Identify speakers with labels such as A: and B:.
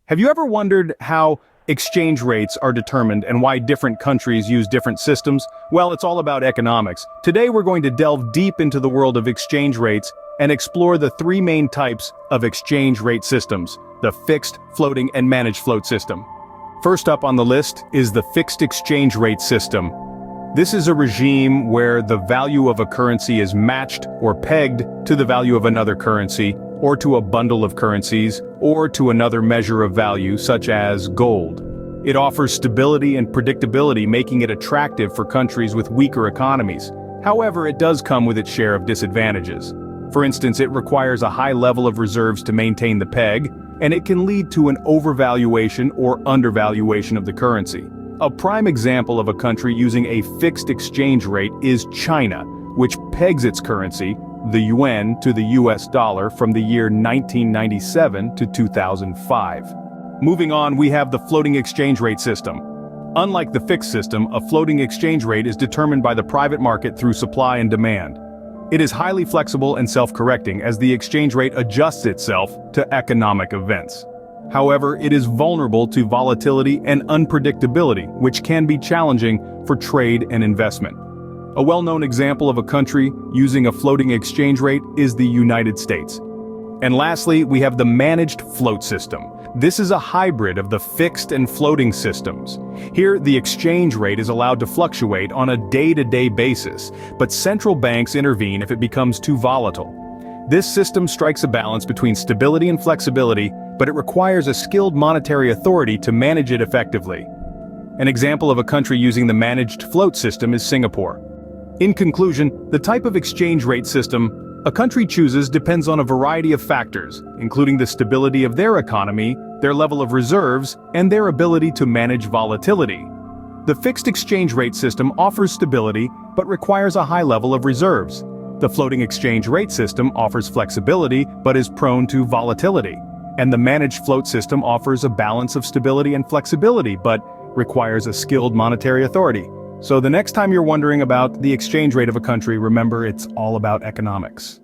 A: Have you ever wondered how exchange rates are determined and why different countries use different systems? Well, it's all about economics. Today we're going to delve deep into the world of exchange rates and explore the three main types of exchange rate systems: the fixed, floating, and managed float system. First up on the list is the fixed exchange rate system. This is a regime where the value of a currency is matched or pegged to the value of another currency, or to a bundle of currencies, or to another measure of value such as gold. It offers stability and predictability, making it attractive for countries with weaker economies. However, it does come with its share of disadvantages. For instance, it requires a high level of reserves to maintain the peg, and it can lead to an overvaluation or undervaluation of the currency. A prime example of a country using a fixed exchange rate is China, which pegs its currency, the yuan, to the US dollar from the year 1997 to 2005. Moving on, we have the floating exchange rate system. Unlike the fixed system, a floating exchange rate is determined by the private market through supply and demand. It is highly flexible and self-correcting as the exchange rate adjusts itself to economic events. However, it is vulnerable to volatility and unpredictability, which can be challenging for trade and investment. A well-known example of a country using a floating exchange rate is the United States. And lastly, we have the managed float system. This is a hybrid of the fixed and floating systems. Here, the exchange rate is allowed to fluctuate on a day-to-day basis, but central banks intervene if it becomes too volatile. This system strikes a balance between stability and flexibility, but it requires a skilled monetary authority to manage it effectively. An example of a country using the managed float system is Singapore. In conclusion, the type of exchange rate system a country chooses depends on a variety of factors, including the stability of their economy, their level of reserves, and their ability to manage volatility. The fixed exchange rate system offers stability, but requires a high level of reserves. The floating exchange rate system offers flexibility, but is prone to volatility. And the managed float system offers a balance of stability and flexibility, but requires a skilled monetary authority. So the next time you're wondering about the exchange rate of a country, remember it's all about economics.